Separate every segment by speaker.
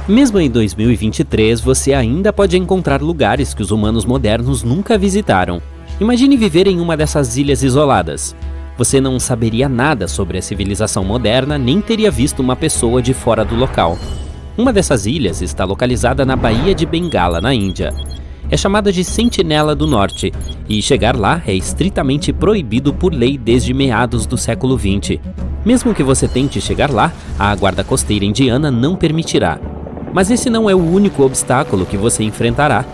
Speaker 1: Mesmo em 2023, você ainda pode encontrar lugares que os humanos modernos nunca visitaram. Imagine viver em uma dessas ilhas isoladas. Você não saberia nada sobre a civilização moderna, nem teria visto uma pessoa de fora do local. Uma dessas ilhas está localizada na Baía de Bengala, na Índia. É chamada de Sentinela do Norte, e chegar lá é estritamente proibido por lei desde meados do século XX. Mesmo que você tente chegar lá, a guarda costeira indiana não permitirá. Mas esse não é o único obstáculo que você enfrentará.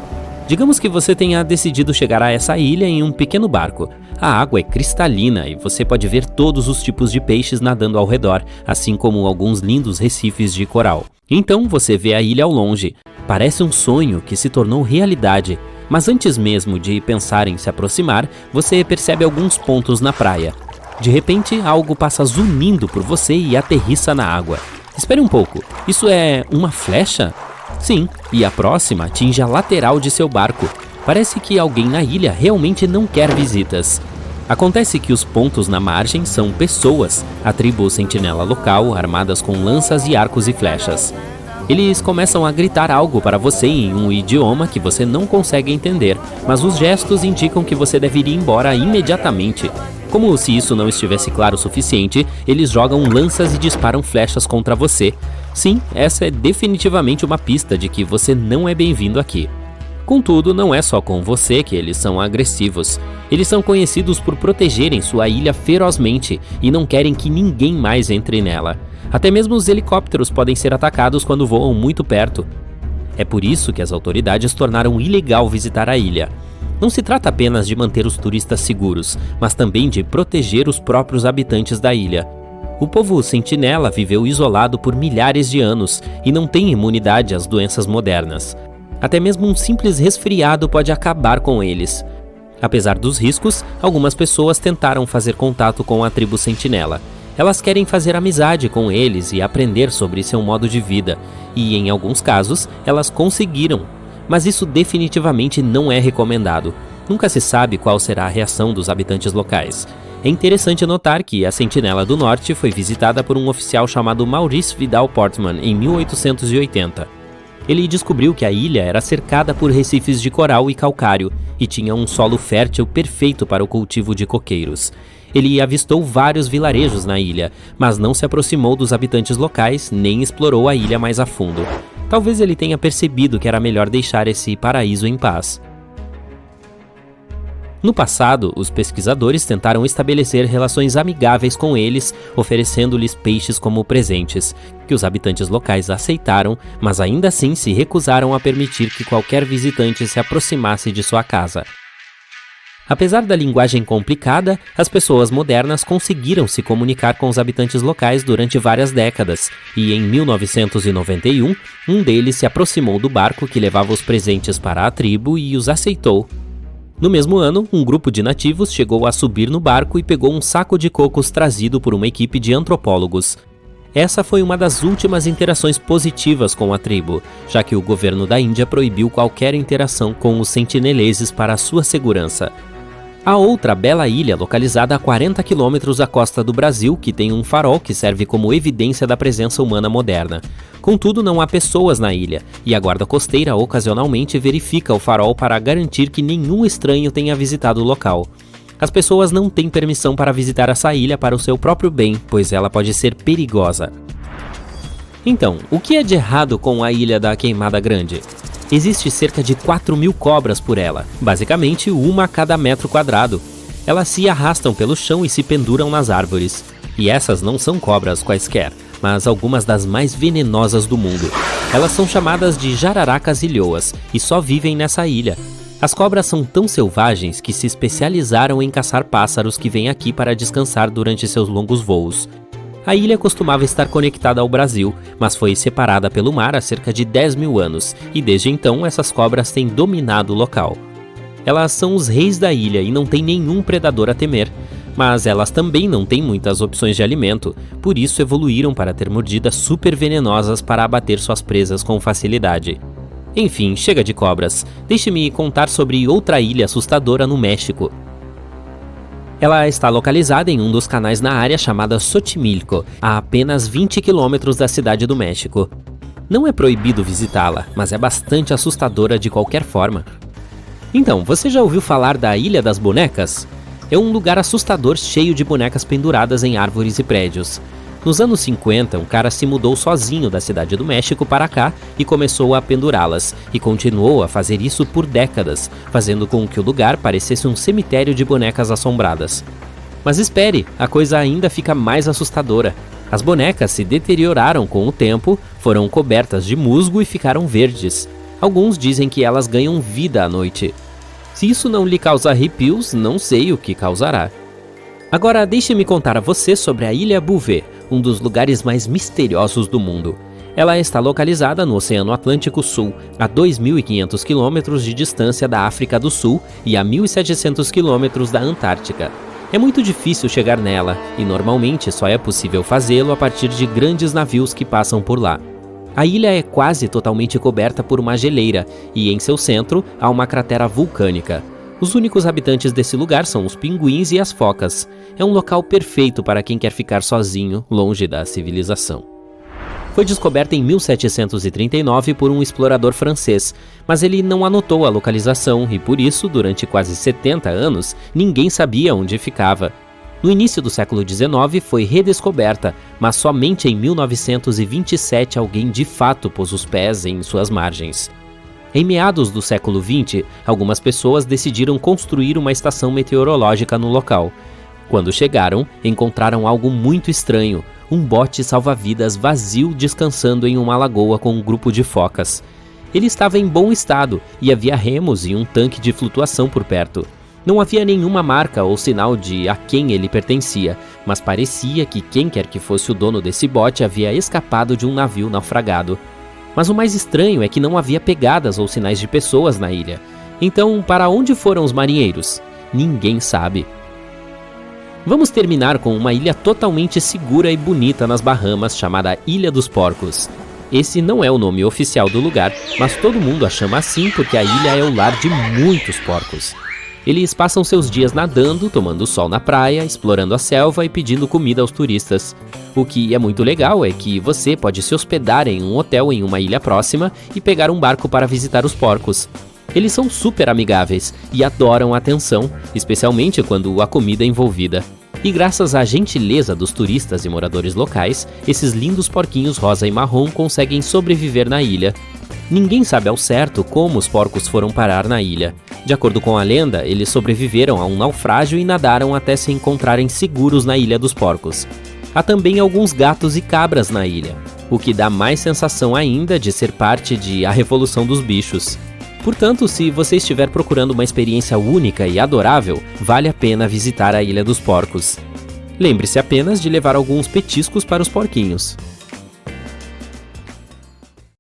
Speaker 1: Digamos que você tenha decidido chegar a essa ilha em um pequeno barco. A água é cristalina e você pode ver todos os tipos de peixes nadando ao redor, assim como alguns lindos recifes de coral. Então você vê a ilha ao longe. Parece um sonho que se tornou realidade, mas antes mesmo de pensar em se aproximar, você percebe alguns pontos na praia. De repente, algo passa zunindo por você e aterrissa na água. Espere um pouco, isso é uma flecha? Sim, e a próxima atinge a lateral de seu barco. Parece que alguém na ilha realmente não quer visitas. Acontece que os pontos na margem são pessoas, a tribo sentinela local, armadas com lanças e arcos e flechas. Eles começam a gritar algo para você em um idioma que você não consegue entender, mas os gestos indicam que você deveria ir embora imediatamente. Como se isso não estivesse claro o suficiente, eles jogam lanças e disparam flechas contra você. Sim, essa é definitivamente uma pista de que você não é bem-vindo aqui. Contudo, não é só com você que eles são agressivos. Eles são conhecidos por protegerem sua ilha ferozmente e não querem que ninguém mais entre nela. Até mesmo os helicópteros podem ser atacados quando voam muito perto. É por isso que as autoridades tornaram ilegal visitar a ilha. Não se trata apenas de manter os turistas seguros, mas também de proteger os próprios habitantes da ilha. O povo sentinela viveu isolado por milhares de anos e não tem imunidade às doenças modernas. Até mesmo um simples resfriado pode acabar com eles. Apesar dos riscos, algumas pessoas tentaram fazer contato com a tribo sentinela. Elas querem fazer amizade com eles e aprender sobre seu modo de vida, e em alguns casos, elas conseguiram. Mas isso definitivamente não é recomendado. Nunca se sabe qual será a reação dos habitantes locais. É interessante notar que a Sentinela do Norte foi visitada por um oficial chamado Maurice Vidal Portman em 1880. Ele descobriu que a ilha era cercada por recifes de coral e calcário e tinha um solo fértil perfeito para o cultivo de coqueiros. Ele avistou vários vilarejos na ilha, mas não se aproximou dos habitantes locais nem explorou a ilha mais a fundo. Talvez ele tenha percebido que era melhor deixar esse paraíso em paz. No passado, os pesquisadores tentaram estabelecer relações amigáveis com eles, oferecendo-lhes peixes como presentes, que os habitantes locais aceitaram, mas ainda assim se recusaram a permitir que qualquer visitante se aproximasse de sua casa. Apesar da linguagem complicada, as pessoas modernas conseguiram se comunicar com os habitantes locais durante várias décadas, e em 1991, um deles se aproximou do barco que levava os presentes para a tribo e os aceitou. No mesmo ano, um grupo de nativos chegou a subir no barco e pegou um saco de cocos trazido por uma equipe de antropólogos. Essa foi uma das últimas interações positivas com a tribo, já que o governo da Índia proibiu qualquer interação com os sentineleses para a sua segurança. Há outra bela ilha localizada a 40 quilômetros da costa do Brasil que tem um farol que serve como evidência da presença humana moderna. Contudo, não há pessoas na ilha, e a guarda costeira ocasionalmente verifica o farol para garantir que nenhum estranho tenha visitado o local. As pessoas não têm permissão para visitar essa ilha para o seu próprio bem, pois ela pode ser perigosa. Então, o que é de errado com a Ilha da Queimada Grande? Existe cerca de 4.000 cobras por ela, basicamente uma a cada metro quadrado. Elas se arrastam pelo chão e se penduram nas árvores. E essas não são cobras quaisquer, mas algumas das mais venenosas do mundo. Elas são chamadas de jararacas ilhoas e só vivem nessa ilha. As cobras são tão selvagens que se especializaram em caçar pássaros que vêm aqui para descansar durante seus longos voos. A ilha costumava estar conectada ao Brasil, mas foi separada pelo mar há cerca de 10.000 anos, e desde então essas cobras têm dominado o local. Elas são os reis da ilha e não têm nenhum predador a temer, mas elas também não têm muitas opções de alimento, por isso evoluíram para ter mordidas super venenosas para abater suas presas com facilidade. Enfim, chega de cobras, deixe-me contar sobre outra ilha assustadora no México. Ela está localizada em um dos canais na área chamada Xochimilco, a apenas 20 quilômetros da cidade do México. Não é proibido visitá-la, mas é bastante assustadora de qualquer forma. Então, você já ouviu falar da Ilha das Bonecas? É um lugar assustador cheio de bonecas penduradas em árvores e prédios. Nos anos 50, um cara se mudou sozinho da cidade do México para cá e começou a pendurá-las, e continuou a fazer isso por décadas, fazendo com que o lugar parecesse um cemitério de bonecas assombradas. Mas espere, a coisa ainda fica mais assustadora. As bonecas se deterioraram com o tempo, foram cobertas de musgo e ficaram verdes. Alguns dizem que elas ganham vida à noite. Se isso não lhe causa arrepios, não sei o que causará. Agora deixe-me contar a você sobre a Ilha Bouvet, um dos lugares mais misteriosos do mundo. Ela está localizada no Oceano Atlântico Sul, a 2.500 quilômetros de distância da África do Sul e a 1.700 quilômetros da Antártica. É muito difícil chegar nela, e normalmente só é possível fazê-lo a partir de grandes navios que passam por lá. A ilha é quase totalmente coberta por uma geleira, e em seu centro há uma cratera vulcânica. Os únicos habitantes desse lugar são os pinguins e as focas. É um local perfeito para quem quer ficar sozinho, longe da civilização. Foi descoberta em 1739 por um explorador francês, mas ele não anotou a localização e por isso, durante quase 70 anos, ninguém sabia onde ficava. No início do século XIX foi redescoberta, mas somente em 1927 alguém de fato pôs os pés em suas margens. Em meados do século XX, algumas pessoas decidiram construir uma estação meteorológica no local. Quando chegaram, encontraram algo muito estranho, um bote salva-vidas vazio descansando em uma lagoa com um grupo de focas. Ele estava em bom estado e havia remos e um tanque de flutuação por perto. Não havia nenhuma marca ou sinal de a quem ele pertencia, mas parecia que quem quer que fosse o dono desse bote havia escapado de um navio naufragado. Mas o mais estranho é que não havia pegadas ou sinais de pessoas na ilha. Então, para onde foram os marinheiros? Ninguém sabe. Vamos terminar com uma ilha totalmente segura e bonita nas Bahamas, chamada Ilha dos Porcos. Esse não é o nome oficial do lugar, mas todo mundo a chama assim porque a ilha é o lar de muitos porcos. Eles passam seus dias nadando, tomando sol na praia, explorando a selva e pedindo comida aos turistas. O que é muito legal é que você pode se hospedar em um hotel em uma ilha próxima e pegar um barco para visitar os porcos. Eles são super amigáveis e adoram a atenção, especialmente quando a comida é envolvida. E graças à gentileza dos turistas e moradores locais, esses lindos porquinhos rosa e marrom conseguem sobreviver na ilha. Ninguém sabe ao certo como os porcos foram parar na ilha. De acordo com a lenda, eles sobreviveram a um naufrágio e nadaram até se encontrarem seguros na Ilha dos Porcos. Há também alguns gatos e cabras na ilha, o que dá mais sensação ainda de ser parte de A Revolução dos Bichos. Portanto, se você estiver procurando uma experiência única e adorável, vale a pena visitar a Ilha dos Porcos. Lembre-se apenas de levar alguns petiscos para os porquinhos.